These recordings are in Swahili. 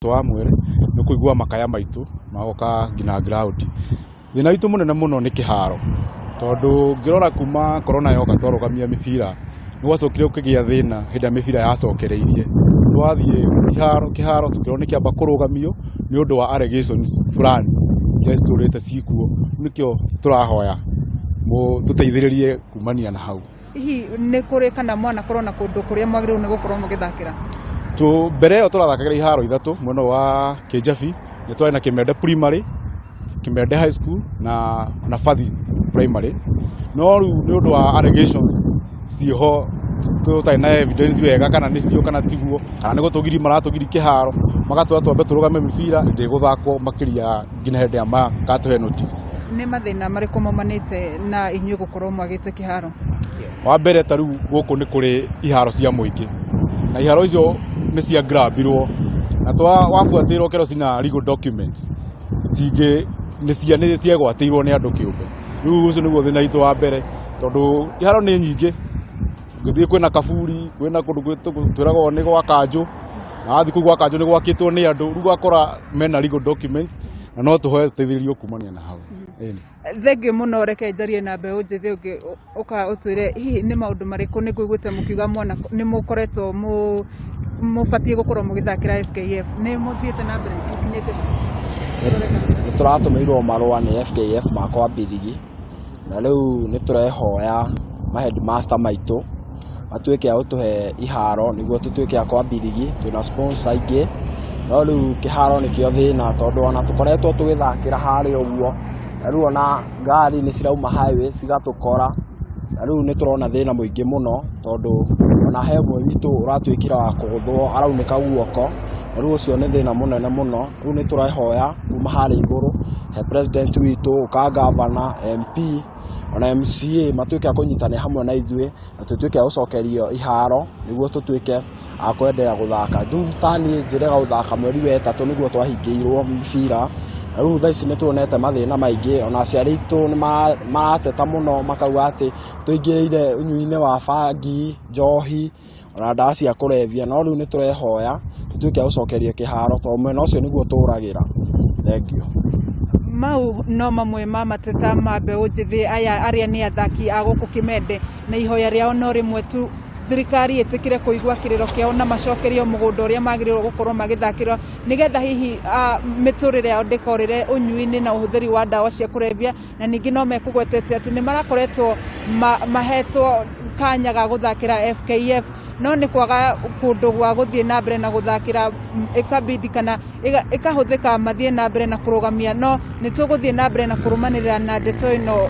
Twa mwere nĩ kũigua makaya maitũ magoka ngina ground. Thĩna witũ mũnene mũno nĩ kĩharo, tondũ ngĩrora kuma corona yoka twarũgamia mĩbira nĩ gwacokire gũkĩgĩa thĩna hĩndĩ ĩrĩa mĩbira yacokereirie. Twathiĩ kĩharo tũkĩrwo nĩ kĩamba kũrũgamio nĩ ũndũ wa allegations fulani iria citũrĩte cikuo. Nĩkĩo tũrahoya tũteithĩrĩrie kumania na hau. Hihi nĩ kũrĩ kana mwanakorwo na kũndũ kũrĩa mwagĩrĩirwo nĩ gũkorwo mũgĩthakĩra? Mbere ĩyo tũrathakagĩra iharo ithatũ, mwena wa Kĩjabi nĩ twarĩ na Kĩmende Primary, Kĩmende High School na Fathi Primary. No rĩu nĩ ũndũ wa allegations ciĩho tũtarĩ na evidence wega kana nĩcio kana tiguo, kana nĩ gũtũgiri maratũgiri kĩharo magatwĩra twambe tũrũgame mĩbira ndĩgũthakwo makĩria nginya hĩndĩ ĩrĩa makatũhe notice. Nĩ mathĩna marĩkũ maumanĩte na inyuĩ gũkorwo mwagĩte kĩharo? Wa mbere ta rĩu gũkũ nĩ kũrĩ iharo cia mũingĩ na iharo icio nĩ cia grabirwo na wabuatĩrwo kero cina legal documents tingĩ nĩ ciegwatĩirwo nĩ andũ kĩũmbe. Rĩu ũcio nĩguo thĩna witũ wa mbere, tondũ iharo nĩ nyingĩ, ngĩthiĩ kwĩna Kaburi, kwĩna kũndũ twĩragwo nĩ gwa Kanjũ, na wathiĩ kũu gwa Kanjũ nĩ gwakĩtwo nĩ andũ, rĩu ũgakora mena legal documents na no tũhoe tũteithĩrĩrio kumania na hau. Thengiũ mũno, reke njarie na mbeũ njĩthĩ ũngĩ ũka ũtwĩre hihi nĩ maũndũ marĩkũ nĩ ngũiguĩte mũkiuga nĩ mũkoretwo mũbatiĩ gũkorwo mũgĩthakĩra FKF, nĩ mũthiĩte na mbere mũkinyĩte? Nĩ tũratũmĩirwo marũa nĩ FKF ma kwambĩrĩria, na rĩu nĩ tũrehoya ma-headmaster maitũ matuĩke a gũtũhe iharo nĩguo tũtuĩke a kwambĩrĩria. Twĩna sponsor aingĩ no rĩu kĩharo nĩkĩo thĩna, tondũ ona tũkoretwo tũgĩthakĩra harĩa ũguo na rĩu ona ngari nĩ cirauma highway cigatũkora, na rĩu nĩ tũrona thĩna mũingĩ mũno, tondũ ona he ũmwe witũ ũratuĩkire wa kũgũthwo araunĩka guoko, na rĩu ũcio nĩ thĩna mũnene mũno. Rĩu nĩ tũrehoya kuma harĩa igũrũ he president witũ, gavana, MP ona MCA matuĩke a kũnyitanĩra hamwe na ithuĩ na tũtuĩke a gũcokerio iharo nĩguo tũtuĩke a kwenderea gũthaka. Rĩu ta niĩ njĩrĩga gũthaka mweri wa ĩtatũ nĩguo twahingĩirwo mĩbira, na rĩu thaa ici nĩ tuonete mathĩna maingĩ, ona aciari aitũ nĩ marateta mũno makauga atĩ tũingĩrĩire ũnyui-inĩ wa bangi, njohi ona ndawa cia kũrebia. No rĩu nĩ tũrehoya tũtuĩke a gũcokerio kĩharo, tondũ mwena ũcio nĩguo tũragĩra. Thengiũ. Mau no mamwe ma mateta ma mbeũ njĩthĩ aya arĩa nĩ athaki a gũkũ Kĩmende, na ihoya rĩao no rĩmwe tu, thirikari ĩtĩkĩre kũigua kĩrĩro kĩao na macokerio mũgũnda ũrĩa magĩrĩirwo gũkorwo magĩthakĩrwo, nĩgetha hihi mĩtũrĩre yao ndĩkorĩre ũnyui-inĩ na ũhũthĩri wa ndawa cia kũrebia. Na ningĩ no mekũgwetete atĩ nĩ marakoretwo mahetwo kanya ga gũthakĩra FKF, no nĩ kwaga kũndũ gwa gũthiĩ na mbere na gũthakĩra, ĩkabidi kana ĩkahũthĩka mathiĩ na mbere na kũrũgamia. No nĩ tũgũthiĩ na mbere na kũrũmanĩrĩra na ndeto ĩno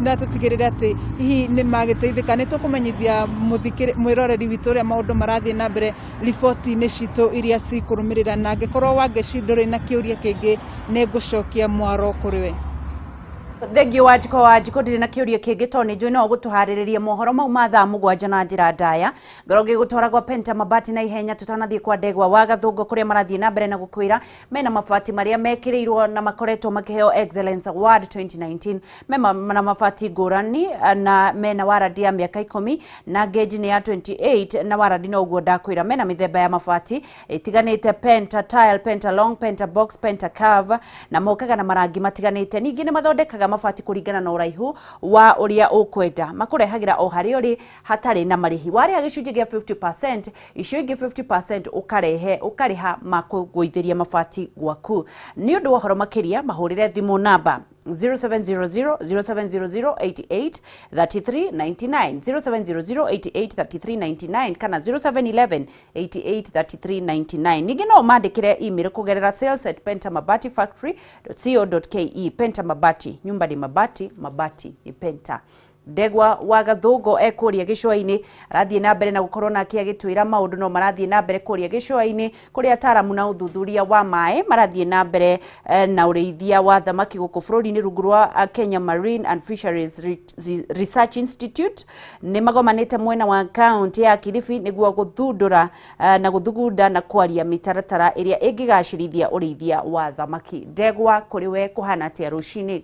na tũtigĩrĩre atĩ hihi nĩ magĩteithĩka. Nĩ tũkũmenyithia mwĩroreri witũ ũrĩa maũndũ marathiĩ na mbere riboti-inĩ citũ iria cikũrũmĩrĩra, na angĩkorwo wangĩcindũrĩ na kĩũria kĩngĩ nĩ ngũcokia mwaro kũrĩ we. Thengiũ Wanjikũ, ndĩrĩ na kĩũria kĩngĩ tondũ nĩ njũĩ no gũtũharĩrĩria mohoro mau ma thaa mũgwanja na njĩra ndaya. Ngoro gĩgũtwara gwa Penta Mabati na ihenya, tũtanathiĩ kwa Ndegwa wa Gathũngũ kũrĩa marathiĩ na mbere na gũkwĩra mena mabati marĩa mekĩrĩirwo na makoretwo makĩheo Excellence Award 2019. Mena mabati ngũrani na mena warandi ya mĩaka 10 na ngeji nĩ ya 28 na warandi no ũguo ndakwĩra. Mena mĩthemba ya mabati ĩtiganĩte, Penta Tile, Penta Long, Penta Box, Penta Curve, na mokaga na marangi matiganĩte. Ningĩ nĩ mathondekaga mabati kũringana na ũraihu wa ũrĩa ũkwenda, makũrehagĩra o harĩa ũrĩ hatarĩ na marĩhi. Warĩha gĩcunjĩ gĩa 50%, icio ingĩ 50% ũkarĩha makũgũithĩria mabati gwaku. Nĩ ũndũ wa ũhoro makĩria mahũrĩre thimũ namba 0700 0700 88 33 99, 0700 88 33 99 kana 0711 88 33 99. Ningĩ no mandĩkĩre email kũgerera sales@pentamabati-factory.co.ke. Penta Mabati, nyumba ni mabati, mabati ni Penta. Ndegwa wa Gathũngũ ekũria gĩcũa-inĩ arathiĩ na mbere na gũkorwo nake agĩtwĩra maũndũ no marathiĩ na mbere kũria gĩcũa-inĩ, kũrĩa ataramu na ũthuthuria wa maĩ marathiĩ na mbere na ũrĩithia wa thamaki gũkũ bũrũri-inĩ rungu rwa Kenya Marine and Fisheries Research Institute. Nĩ magomanĩte mwena wa kaunti ya Kilifi nĩguo gũthundũra na gũthugunda na kwaria mĩtaratara ĩrĩa ĩngĩgacĩrithia ũrĩithia wa thamaki. Ndegwa, kũrĩ we kũhana atĩa rũcinĩ?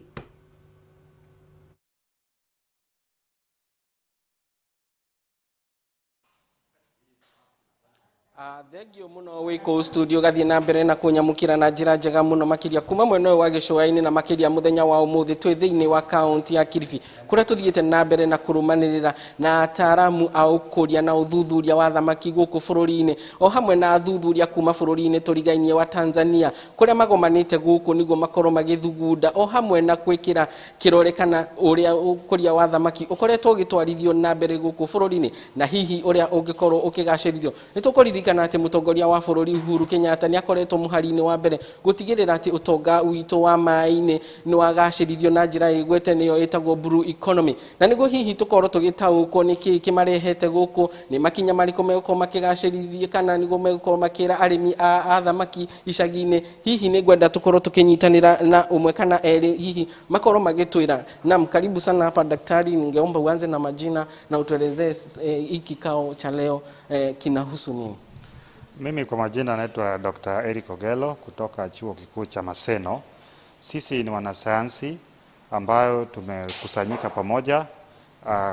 Thengio muno wiko studio gathie na mbere na kunyamukira na njira njega muno makiria kuma mwena wa Gicũa-inĩ na makiria muthenya wa umuthi twi thiini wa kaunti ya Kilifi kuria tuthiite na mbere na kurumanirira na ataaramu a ukuria na uthuthuria wa thamaki guku bururi-ini o hamwe na athuthuria kuma bururi-ini turigainie wa Tanzania kuria magomanite guku niguo makorwo magithugunda o hamwe na gwikira kirore kana uria ukuria wa thamaki ukoretwo gitwarithio na mbere guku bururi-ini na hihi uria ungikorwo ukigacirithio nitukuririkana ati mutongoria wa bururi Uhuru Kenyatta ni akoretwo muhari-ini wa mbere gutigirira ati utonga witu wa mai-ini ni wagacirithio na njira igwete niyo itagwo blue economy na niguo hihi tukorwo tugitaukwo niki kimarehete guku ni makinya mariko megũkorwo makigacirithia kana niguo megũkorwo makira arimi a thamaki icagi-ini hihi ni ngwenda tukorwo tukinyitanira na umwe kana eri hihi makorwo magitwira. Naam, karibu sana hapa daktari, ningeomba uanze na majina na utuelezee hiki kikao cha leo kinahusu nini? Mimi kwa majina naitwa Dr. Eric Ogello kutoka chuo kikuu cha Maseno. Sisi ni wanasayansi ambayo tumekusanyika pamoja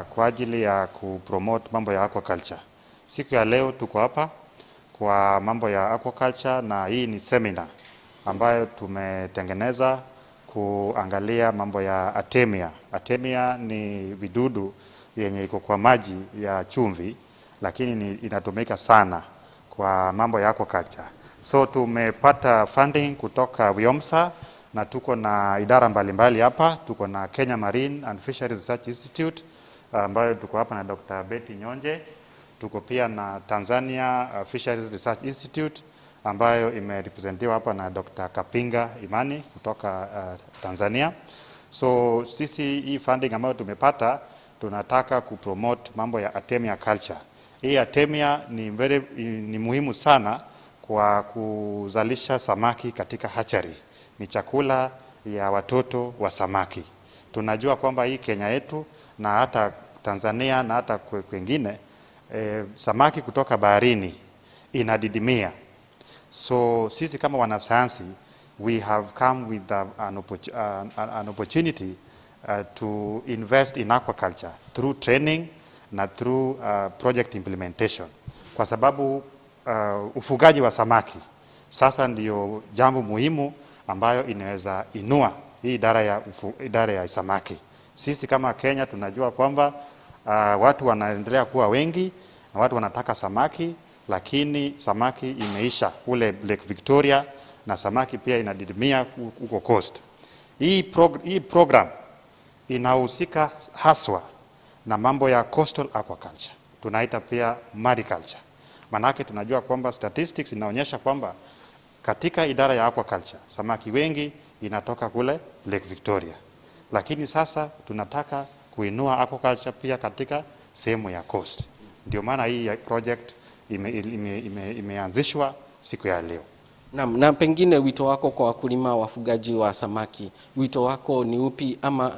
kwa ajili ya kupromote mambo ya aquaculture. Siku ya leo tuko hapa kwa mambo ya aquaculture na hii ni seminar ambayo tumetengeneza kuangalia mambo ya Artemia. Artemia ni vidudu yenye iko kwa maji ya chumvi lakini inatumika sana kwa mambo ya aquaculture. So tumepata funding kutoka WIOMSA na tuko na idara mbalimbali hapa. Tuko na Kenya Marine and Fisheries Research Institute ambayo tuko hapa na Dr. Betty Nyonje. Tuko pia na Tanzania Fisheries Research Institute ambayo imerepresentiwa hapa na Dr. Kapinga Imani kutoka Tanzania. So sisi hii funding ambayo tumepata tunataka kupromote mambo ya Artemia culture. Hii Artemia ni muhimu sana kwa kuzalisha samaki katika hatchery. Ni chakula ya watoto wa samaki. Tunajua kwamba hii Kenya yetu na hata Tanzania na hata kwingine samaki kutoka baharini inadidimia. So sisi kama wanasayansi we have come with an opportunity to invest in aquaculture through training na through project implementation, kwa sababu ufugaji wa samaki sasa ndio jambo muhimu ambayo inaweza inua hii idara ya samaki. Sisi kama Kenya tunajua kwamba watu wanaendelea kuwa wengi na watu wanataka samaki, lakini samaki imeisha kule Lake Victoria na samaki pia inadidimia huko coast. Hii program inahusika haswa na mambo ya coastal aquaculture. Tunaita pia mariculture. Manake tunajua kwamba statistics inaonyesha kwamba katika idara ya aquaculture samaki wengi inatoka kule Lake Victoria. Lakini sasa tunataka kuinua aquaculture pia katika sehemu ya coast. Ndio maana hii project imeanzishwa siku ya leo. Na pengine wito wako kwa wakulima wafugaji wa samaki, wito wako ni upi ama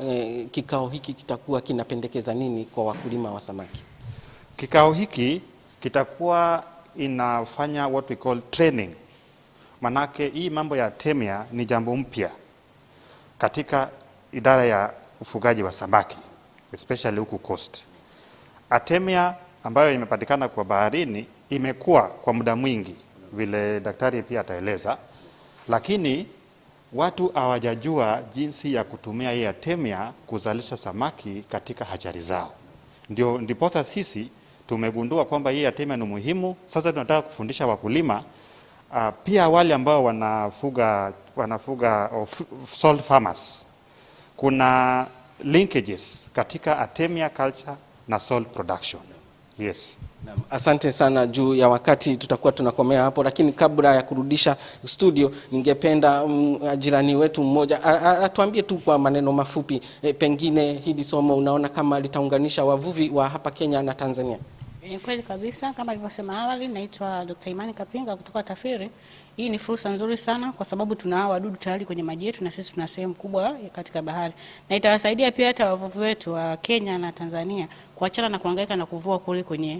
kikao hiki kitakuwa kinapendekeza nini kwa wakulima wa samaki? Kikao hiki kitakuwa inafanya what we call training. Manake hii mambo ya Artemia ni jambo mpya katika idara ya ufugaji wa samaki, especially huku coast. Artemia ambayo imepatikana kwa baharini imekuwa kwa muda mwingi vile daktari pia ataeleza, lakini watu hawajajua jinsi ya kutumia hii Artemia kuzalisha samaki katika hatchery zao. Ndiposa sisi tumegundua kwamba hii Artemia ni muhimu. Sasa tunataka kufundisha wakulima pia wale ambao wanafuga salt farmers. Kuna linkages katika Artemia culture na salt production. Yes. Asante sana, juu ya wakati tutakuwa tunakomea hapo, lakini kabla ya kurudisha studio ningependa jirani wetu mmoja atuambie tu kwa maneno mafupi pengine hili somo unaona kama litaunganisha wavuvi wa hapa Kenya na Tanzania. Ni kweli kabisa, kama nilivyosema awali, naitwa Dr. Imani Kapinga kutoka Tafiri. Hii ni fursa nzuri sana kwa sababu tuna wadudu tayari kwenye maji yetu na sisi tuna sehemu kubwa katika bahari. Na itawasaidia pia hata wavuvi wetu wa Kenya na Tanzania kuachana na kuhangaika na kuvua kule kwenye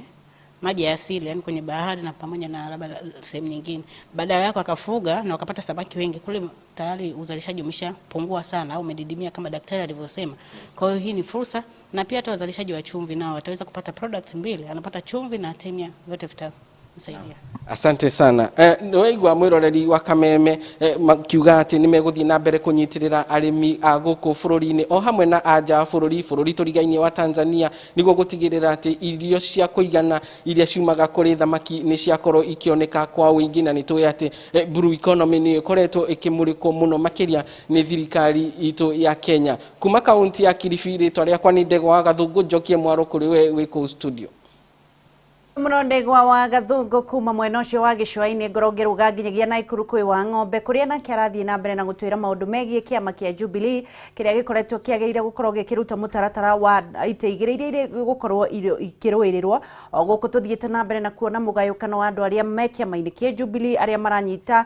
maji ya asili, yani kwenye bahari na pamoja na labda sehemu nyingine. Badala yake akafuga na wakapata samaki wengi, kule tayari uzalishaji umeshapungua sana au umedidimia kama daktari alivyosema. Kwa hiyo hii ni fursa, na pia hata wazalishaji wa chumvi nao wataweza kupata product mbili, anapata chumvi na Artemia, vyote vitatu. kusaidia. Asante sana. Nĩwaigua mwĩroreri wa Kameme makiuga atĩ nĩ megũthiĩ na mbere kũnyitĩrĩra arĩmi a gũkũ bũrũri-inĩ o hamwe na anja bũrũri tũrigainie wa Tanzania nĩguo gũtigĩrĩra atĩ irio cia kũigana iria ciumaga kũrĩ thamaki nĩ ciakorwo ikĩoneka kwa ũingĩ, na nĩtũĩ atĩ blue economy nĩ ĩkoretwo ĩkĩmũrĩkwo mũno makĩria nĩ thirikari itũ ya Kenya. Kuma kaunti ya Kilifi, rĩtwa rĩakwa nĩ Ndegwa wa Gathungu, njokie mwaro kũrĩ we wĩ kũu studio. Ndegwa wa Gathungu kuma mwena ũcio wa gĩcũa-inĩ Ngorongoro nginyagia Naikuru kwĩ wa Ng'ombe kũrĩa nake arathiĩ na mbere na gũtwĩra maũndũ megiĩ kĩama kĩa Jubilee kĩrĩa gĩkoretwo kĩagĩrĩire gũkorwo gĩkĩruta mũtaratara wa itĩ igĩrĩ iria gũkorwo ikĩrũĩrĩrwo. O gũkũ tũthiĩte na mbere na kuona mũgayũkano wa andũ arĩa me kĩama-inĩ kĩa Jubilee arĩa maranyita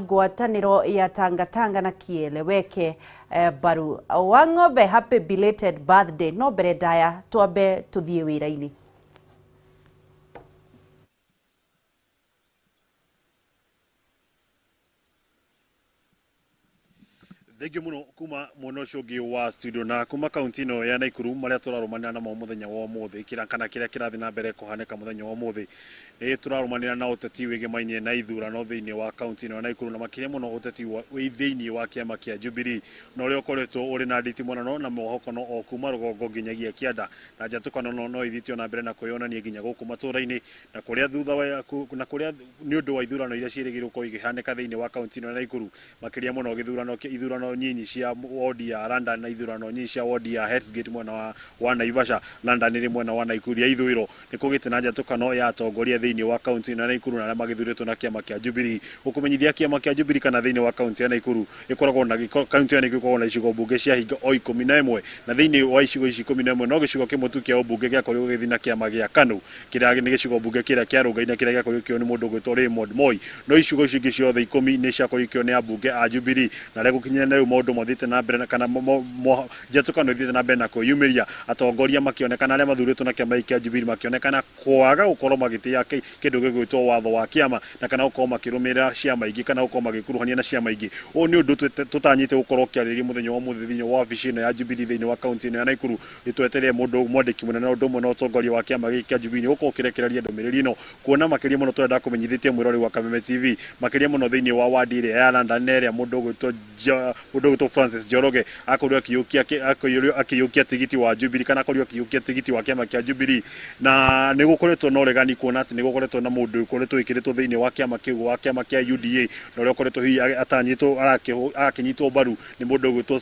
ngwatanĩro ya Tanga na Kieleweke mbaru. Wa Ng'ombe, happy belated birthday. No mbere ndaya twambe tũthiĩ wĩra-inĩ. Thank you muno kuma mwena ũcio ũngĩ wa studio na kuma kaunti ino ya Naikuru marĩa tũrarumanĩra na mũthenya wa ũmũthĩ kana kĩrĩa kĩrathiĩ na mbere kũhanĩka mũthenya wa ũmũthĩ. Tũrarumanĩra na ũteti wĩgĩmainie na ithurano thĩinĩ wa kaunti ino ya Naikuru na makĩria mũno ũteti wĩ thĩinĩ wa kĩama kĩa Jubilee na ũrĩa ũkoretwo ũrĩ na nditi mũno na mũhokono o kuma rũgongo nginyagia kĩanda, na njatũkano no ithitio na mbere na kwĩyonania nginya gũkũ matũũra-inĩ na kũrĩa thutha na kũrĩa nĩ ũndũ wa ithurano iria ciĩrĩgĩrĩirwo gũkorwo igĩhanĩka thĩinĩ wa kaunti ino ya Naikuru, makĩria mũno ithurano nyinyi cia wodi ya London na ithurano nyinyi cia wodi ya Hellsgate mwena wa Naivasha, London ĩrĩ mwena wa Naikuru ya ithũĩro. Nĩ kũgĩte na njatũkano ya atongoria thĩinĩ wa kaunti ino ya Naikuru na arĩa magĩthurĩtwo na kĩama kĩa Jubilee. Ũkũmenyithia kĩama kĩa Jubilee kana thĩinĩ wa kaunti ya Naikuru ĩkoragwo na kaunti ya Naikuru ĩkoragwo na icigo mbunge cia hingo o 11 na thĩinĩ wa icigo ici 11 no gĩcigo kĩmwe tu kĩa mbunge gĩakorirwo gĩgĩthiĩ na kĩama gĩa KANU kĩrĩa nĩ gĩcigo mbunge kĩrĩa kĩarũngaine kĩrĩa gĩakorirwo gĩkĩoywo nĩ mũndũ ũgwĩtwo Raymond Moi. No icigo ici ingĩ ciothe 10 nĩ ciakorirwo ikĩoywo nĩ ambunge a Jubilee na arĩa gũkinyĩra na rĩu maũndũ mathiĩte na mbere kana njatũkano ithiĩte na mbere na kwĩyumĩria, atongoria makĩonekana arĩa mathurĩtwo na kĩama kĩa Jubilee makĩonekana kwaga gũkorwo magĩtĩĩa kĩndũ gĩgwĩtwo watho wa kĩama na kana gũkorwo makĩrũmĩrĩra ciama ingĩ kana gũkorwo magĩkuruhania na ciama ingĩ. Ũũ nĩ ũndũ tũtanyĩte gũkorwo kĩarĩrĩria mũthenya wa mũthĩ thĩinĩ wa wabici ĩno ya Jubilee thĩinĩ wa kaunti ĩno ya Naikuru. Nĩtwetereire mũndũ mwandĩki mũnene ũndũ ũmwe na ũtongoria wa kĩama gĩkĩ kĩa Jubilee gũkorwo kĩrekereria ndũmĩrĩri ĩno, kuona makĩria mũno tũrenda kũmenyithĩtie mwĩrori wa Kameme TV makĩria mũno thĩinĩ wa wadi ĩrĩa ya London ĩrĩa mũndũ ũgwĩtwo Francis Njoroge akorirwo akĩiyũkia tigiti wa Jubilee kana akorirwo akĩiyũkia tigiti wa kĩama kĩa Jubilee, na nĩ gũkoretwo na ũregani kuona atĩ nĩ gũkoretwo na mũndũ ũkoretwo wĩkĩrĩtwo thĩinĩ wa kĩama kĩu wa kĩama kĩa UDA na ũrĩa ũkoretwo hihi atanyĩtwo akĩnyitwo mbaru nĩ mũndũ ũgwĩtwo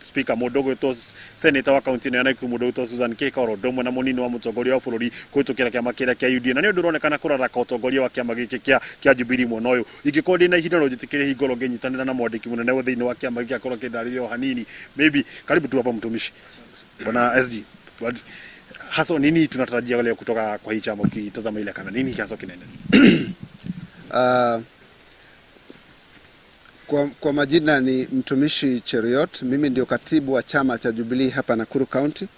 speaker mũndũ ũgwĩtwo senator wa kaunti ĩno ya Naikuru mũndũ ũgwĩtwo Susan Kĩkoro ndũmwe na mũnini wa mũtongoria wa bũrũri kũhĩtũkĩra kĩama kĩrĩa kĩa UDA, na nĩ ũndũ ũronekana kũraraka ũtongoria wa kĩama gĩkĩ kĩa Jubilee mwena ũyũ. Ingĩkorwo ndĩ na ihinda no njĩtĩkĩre hingoro ngĩnyitanĩra na mwandĩki mũnene thĩinĩ wa kĩama gĩkĩ akorwo akĩndarĩria o hanini maybe. Karibu tu hapa mtumishi bwana SG, hasa nini tunatarajia leo kutoka kwa hii chama ukitazama ile kana nini hasa kinaendelea? Kwa majina ni Mtumishi Cheriot, mimi ndio katibu wa chama cha Jubilee hapa Nakuru County.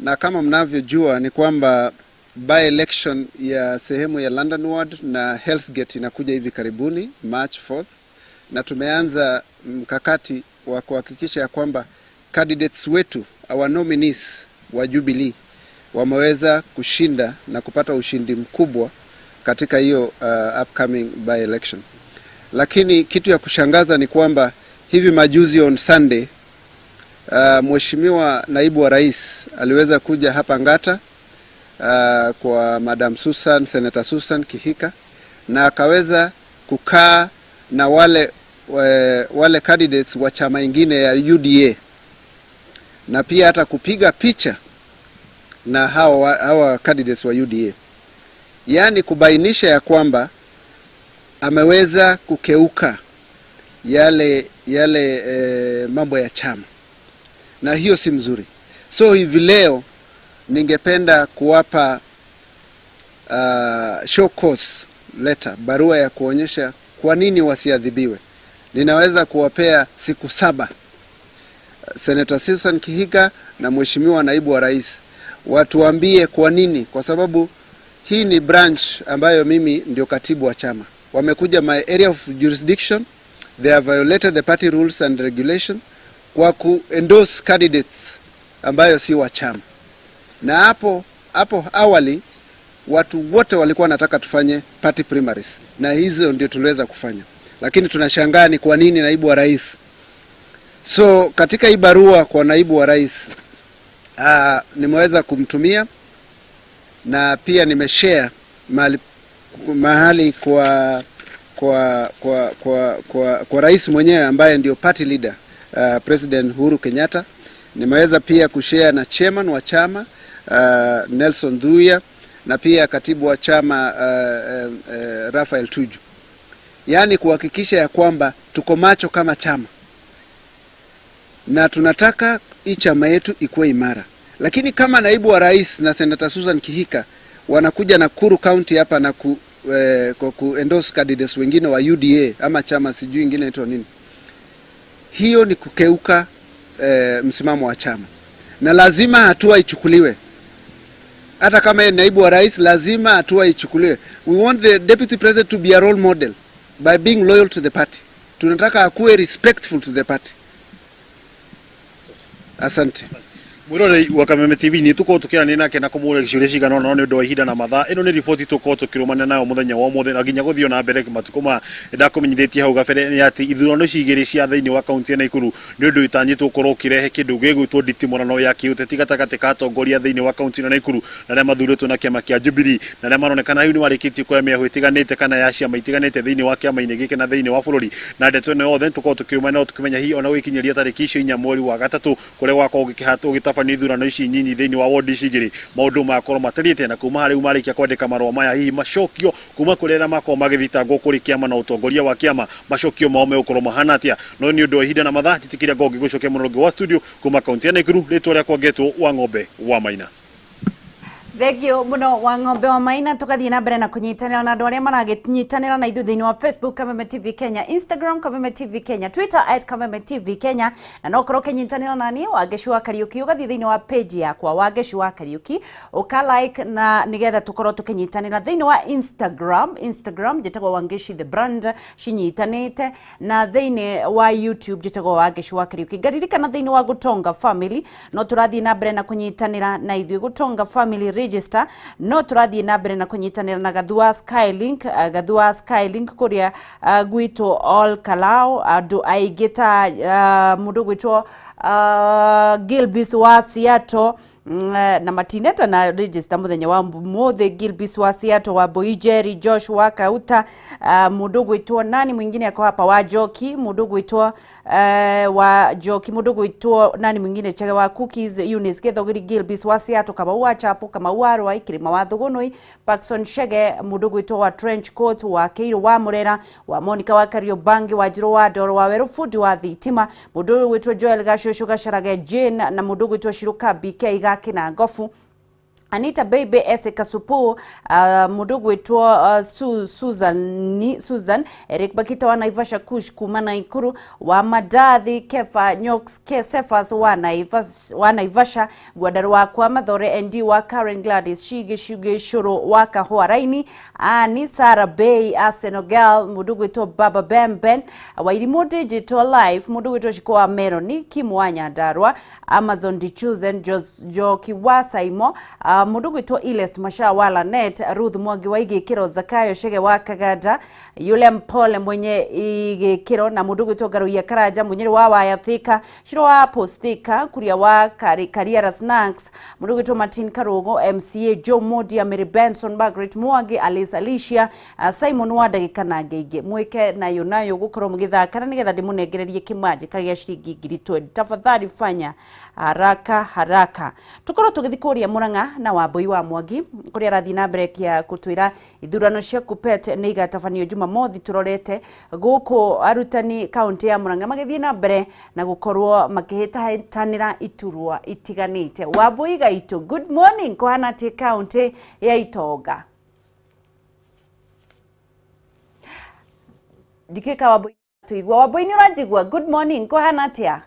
Na kama mnavyojua ni kwamba by election ya sehemu ya London Ward na Hellsgate inakuja hivi karibuni March 4th, na tumeanza mkakati wa kuhakikisha ya kwamba candidates wetu, our nominees wa Jubilee wameweza kushinda na kupata ushindi mkubwa katika hiyo upcoming by election. Lakini kitu ya kushangaza ni kwamba hivi majuzi on Sunday Mheshimiwa Naibu wa Rais aliweza kuja hapa Ngata kwa Madam Susan, Senator Susan Kihika, na akaweza kukaa na wale candidates wa chama ingine ya UDA na pia hata kupiga picha na hawa candidates wa UDA, yani kubainisha ya kwamba ameweza kukeuka yale mambo ya chama, na hiyo si mzuri. So hivi leo ningependa kuwapa show cause letter, barua ya kuonyesha kwa nini wasiadhibiwe. Ninaweza kuwapea siku 7 Senator Susan Kihika na Mheshimiwa Naibu wa Rais watuambie kwa nini, kwa sababu hii ni branch ambayo mimi ndio katibu wa chama. Wamekuja my area of jurisdiction, they have violated the party rules and regulations kwa ku-endorse candidates ambayo si wa chama. Na hapo awali watu wote walikuwa wanataka tufanye party primaries, na hizo ndio tuliweza kufanya, lakini tunashangaa ni kwa nini naibu wa rais. So katika hii barua kwa naibu wa rais nimeweza kumtumia na pia nimeshare mahali kwa rais mwenyewe ambaye ndio party leader President Uhuru Kenyatta. Nimeweza pia kushare na chairman wa chama Nelson Duya na pia katibu wa chama Rafael Tuju. Yaani kuhakikisha ya kwamba tuko macho kama chama na tunataka hii chama yetu ikuwe imara. Lakini kama naibu wa rais na Senator Susan Kihika wanakuja Nakuru County hapa na ku endorse candidates wengine wa UDA ama chama sijui ingine inaitwa nini, hiyo ni kukeuka msimamo wa chama na lazima hatua ichukuliwe. Hata kama yeye naibu wa rais, lazima hatua ichukuliwe. We want the deputy president to be a role model by being loyal to the party. Tunataka akuwe respectful to the party. Asante. Mwirore wa Kameme TV ni tuko tukirania nake na kumure gicure cigana no ndu wa ihinda na mathaa. Ino ni riboti tuko tukirumana nayo muthenya wa mothe na ginya guthio na mbere matukuma ndakumenyithĩtie hau gabere ni ati ithurano cigĩrĩ cia thĩinĩ wa kaunti ya Nakuru ni undu itanyitwo korwo kirehe kindu gĩgwĩtwo nditimũrano ya kiũteti gatagatĩ ka atongoria thĩinĩ wa kaunti ya Nakuru na arĩa mathurĩtwo na kĩama kĩa Jubilee na arĩa maronekana hiu ni marĩkĩtie kuoya mĩahu ĩtiganĩte kana ya ciama itiganĩte thĩinĩ wa kĩama-inĩ gĩkĩ na thĩinĩ wa bũrũri na ndeto ĩno yothe tuko tukirumana no tukimenya hihi ona gũkinyĩria tarĩki icio 4 mweri wa gatatũ kũrĩa gwakorwo gĩkĩhatwo gĩtabanio ithurano ici nyinyi thĩinĩ wa ward cigĩrĩ maũndũ makorwo matariĩte na kuma harĩ marĩkia kwandĩka marũa maya hihi macokio kuma kũrĩ arĩa makorwo magĩthitangwo kũrĩ kĩama na ũtongoria wa kĩama macokio mao megũkorwo mahana atĩa. No nĩ ũndũ wa ihinda na mathaa titikĩria ngogi gũcokia mũrongo wa studio kuma kaunti ya Nakuru rĩtwa rĩakwa ngetwo Wang'ombe wa Maina. Thegio muno Wang'ombe wa Maina. Tukathie na mbere na kunyitanira na andu aria maraginyitanira na ithu thiini wa Facebook Kameme TV Kenya, Instagram Kameme TV Kenya, Twitter @Kameme TV Kenya, na no korwo kinyitanira nani Wageshu wa Kariuki ugathie thiini wa page yakwa Wageshu wa Kariuki uka like na nigetha tukorwo tukinyitanira thiini wa Instagram jetagwo Wangeshi the brand cinyitanite na thiini wa YouTube jetagwo Wageshu wa Kariuki. Ngaririkana thiini wa Gutonga family no turathie na mbere na kunyitanira na ithu Gutonga family register no turathie na mbere na kunyitanira na Gathua Skylink kuria gwito all Kalau andu aigita mundu gwitwo Gilbis wa Seattle na matineta na register muthenya wa mothe Gilbis wa Seattle wa Boijeri Josh wa Kauta mundu gwitwo nani mwingine ako hapa wa Joki mundu gwitwo wa Joki mundu gwitwo nani mwingine chege wa Cookies Eunice Gethogiri Gilbis wa Seattle kama wa Chapo kama wa Rwa Ikirima wa Thugunui Paxson Shege mundu gwitwo wa Trench Coat wa Keiro wa Murera wa Monica wa Kariobangi wa Jiro wa Doro wa Weru Food wa Thitima mundu gwitwo Joel Gashosho Gasharage Jane na mundu gwitwo Shiruka BK kina Gofu Anita Baby Ese Kasupu mundu gwitwo Susan Eric Bakita wa Naivasha Kush kuma Naikuru wa Madathi Kefa Nyox Kesefas wa Naivasha Gwadaro wa kwa Mathore ND wa Karen Gladys Shuge Shuru wa Kahuaraini ni Sarah Bay Senegal mundu gwitwo Baba Ben wa Irimo Digital Life mundu gwitwo Shikoa Meroni Kimwanya Darwa Amazon Dichuzen Joki wa Saimo mundu gwitwo Ilest Mashawala Net Ruth Mwangi wa Igikiro Zakayo Shege wa Kagada yule Mpole mwenye Igikiro na mundu gwitwo Garuya Karaja mwenye wa Wayathika Shiro wa Postika kuria wa Kariera Snacks mundu gwitwo Martin Karugo MCA Joe Modia Mary Benson Margaret Mwangi Alice Alicia Simon wa Dagika na Ngenge mwike nayo gukorwo mugithakana nigetha ndimunegererie kimaji kagia shiringi 20 tafadhali fanya haraka tukorwo tugithikuria Murang'a na Wambui wa Mwangi kuria rathi na break ya kutwira ithurano cia Kupet ni igatafanio Jumamothi turorete guku arutani kaunti ya Murang'a magithie na mbere na gukorwo makihitahanira iturwa itiganite. Wambui gaitu good morning kuhana ti kaunti ya Itonga dikika Wambui tuigwa Wambui ni urajigwa good morning kuhana tia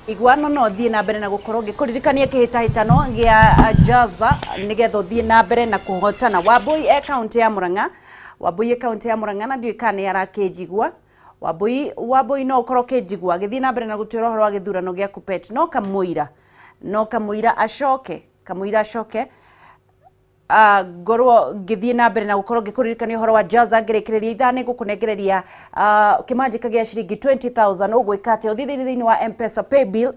igwano no thie na mbere na gukorwo ngikuririkania kihitahitano gia Jaza nigetho thie na mbere na kuhotana. Wambui county ya Murang'a Wambui kaunti ya Murang'a na ndikane arakejigwa Wambui no ukoro kejigwa githii na mbere na gutwira horo wa githurano gia KUPPET no Kamwira acoke gorwo ngithii na mbere na gukorwo ngikuririkania horo wa Jaza ngirekereria ithane gukunengereria kimanjika gia ciringi 20,000 ugwikate uthithini wa M-Pesa paybill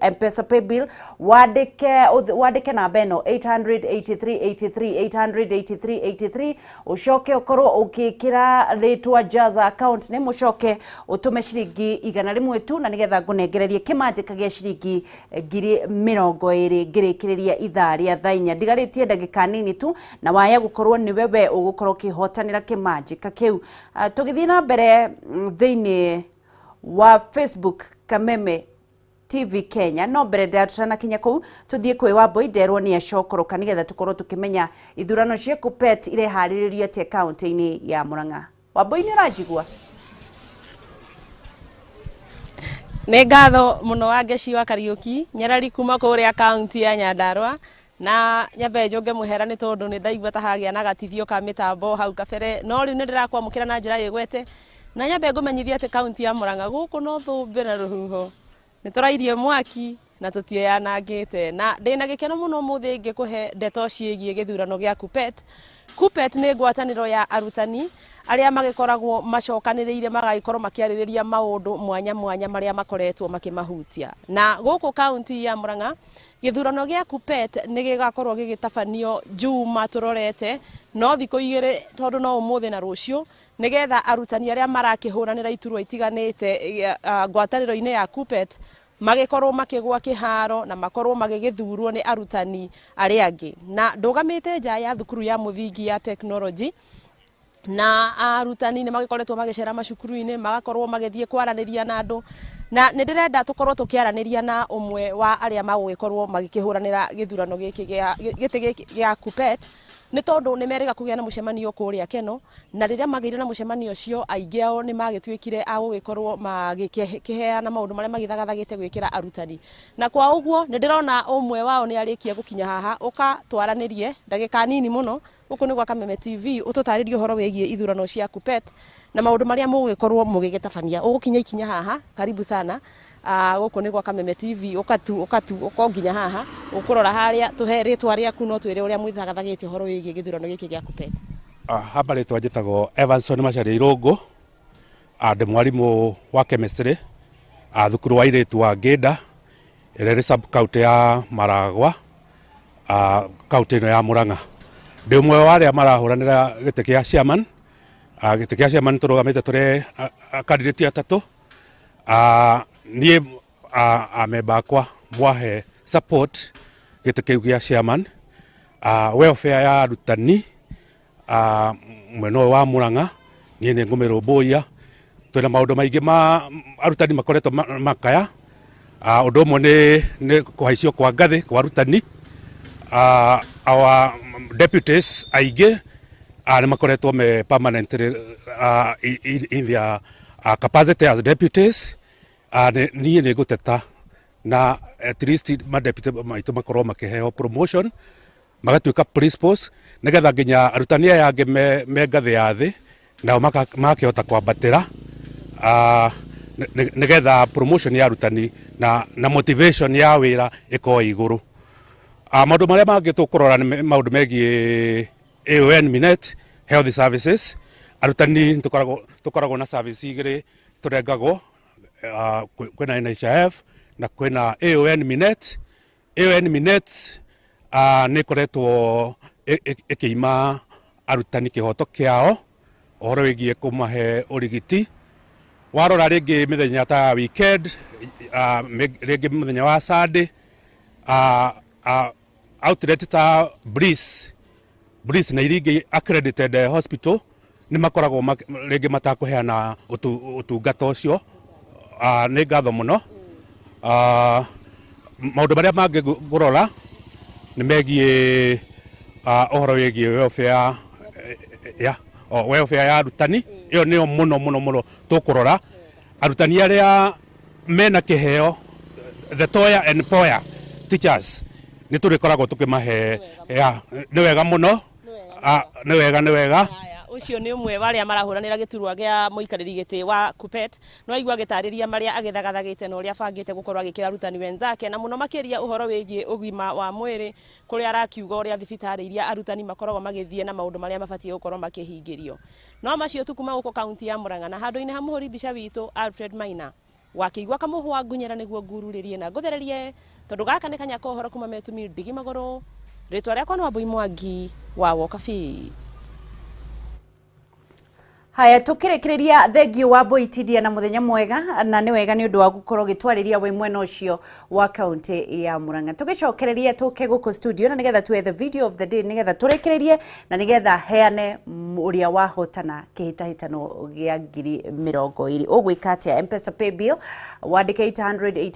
wandike na beno 883 ucoke ukorwo ukikira ritwa Jaza account name ucoke utume ciringi 100 tu na nigetha ngunengererie kimanjika gia ciringi 20,000 ngirekereria ithaa ria thainya ndigaritie ndagika nini tu na waya gukorwo ni wewe ugukorwo kihotanira kimanjika kiu tugithii na mbere thiini wa Facebook Kameme TV Kenya no mbere ndatana kinya kuu tuthie kwi Wambui nderwo ni acokoroka nigetha tukorwo tukimenya ithurano cia KUPPET ire haririria te county-ini ya Murang'a. Wambui ni rajigwa Nĩ ngatho mũno wa Ngeci wa Kariuki Nyarari kuma kũrĩa kaunti ya Nyandarua na nyambe njonge muhera ni tondu ni ndaigua ta hagia na gatithio ka mitambo hau kabere no riu ni ndirakwamukira na njira yegwete na nyambe ngumenyithia ati kaunti ya Murang'a guku no thumbe na ruhuho ni turairie mwaki na tutieyanangite na ndina gikeno muno muthi ngikuhe ndeto ciegie githurano gia KUPPET ni ngwataniro ya arutani aria magikoragwo macokaniriire magagikorwo makiaririria maundu mwanya maria makoretwo makimahutia na guku kaunti ya Murang'a githurano gia KUPPET ni gigakorwo gigitabanio juma turorete no thiko igire tondu no umuthi na rucio nigetha arutani aria marakihuranira iturwa itiganite ngwataniro-ini ya KUPPET magikorwo makigwa kiharo na makorwo magigithurwo ni arutani aria angi na ndugamite nja ya thukuru ya muthingi ya technology na arutani ni magikoretwo magicera macukuru-ini magakorwo magithie kwaraniria na andu na nindirenda tukorwo tukiaraniria na umwe wa aria magugikorwo magikihuranira githurano giki gia KUPPET ni tondu ni meriga kugia na mucemanio kuria Keno na riria magire na mucemanio cio aingi ao ni magitwikire agugikorwo magikiheana maundu maria magithagathagite gwikira arutani na kwa uguo ni ndirona umwe wao ni arikia gukinya haha uka twaranirie ndagika nini muno guku ni gwa Kameme TV ututaririe horo wegie ithurano cia KUPPET na maundu maria mugikorwo mugigitabania ugukinya ikinya haha karibu sana guku ni gwa Kameme TV ukonginya haha ukurora haria tuhe ritwa riaku no twire uria mwithagathagite horo wegie githurano giki gia KUPPET. Haba ritwa njitagwo Evanson Macharia Irungu ndi mwarimu wa chemistry thukuru wa iritu wa Ngida iri sub county ya Maragwa county ino ya Murang'a ndi umwe wa aria marahuranira giti kia chairman turugamite turi candidate atatu nie amemba akwa mwahe support giti kiu gia chairman welfare ya arutani mweno wa Murang'a nie ni ngumirumbuia twina maundu maingi ma arutani makoretwo makaya undu umwe ni kuhaicio kwa ngathi kwa arutani our deputies aingi ni makoretwo me permanently in their capacity as deputies nie ni guteta na at least ma deputy maitu makorwo makiheo promotion magatuika principals nigetha nginya arutani aya angi me ngathi ya thi nao makihota kwambatira nigetha promotion ya arutani na motivation ya wira iko iguru maundu maria mangi tukurora ni maundu megie AON Minet health services arutani tukoragwo na service igiri turengagwo kwina NHIF na kwina AON Minet ni koretwo ikiima arutani kihoto kiao ohoro wigie kumahe urigiti warora ringi mithenya ta weekend ringi mithenya wa Sunday outlet ta Breeze na iringi accredited hospital ni makoragwo ringi matakuheana utungata ucio ni ngatho muno maundu maria mangi ngurora ni megie ohoro wigie welfare ya arutani iyo niyo muno tukurora arutani aria mena kiheo the toya and poya teachers ni turikoragwo tukimahe ni wega muno ni wega ucio ni umwe waria marahuranira giturwa gia muikariri giti wa Kuppet no aigua gitariria maria agethagathagite no ria bangite gukorwa gikira rutani wenzake na muno makiria uhoro wigie ugima wa mwiri kuri arakiuga uria thibitari iria arutani makoragwo magithie na maundu maria mabatie gukorwo makihingirio no macio tukuma uko kaunti ya Murang'a na handu-ini ha muhuri bica witu Alfred Maina wakiigwa kamuhwa ngunyera niguo ngururirie na nguthererie tondu gaka ni kanya kohoro kuma metumi ndigi magoro ritwa riakwa ni Wambui Mwangi wa Wokabi. Haya tukirekereria thengio wa Boitidia na muthenya mwega na ni wega ni undu wa gukorwo gitwariria we mwena ucio wa county ya Murang'a tugicokereria tuke guku studio na nigetha tuwe the video of the day nigetha turekererie na nigetha heane uria wahotana kihitahitano gia 2020 ugwika atia M-Pesa pay bill wandike 880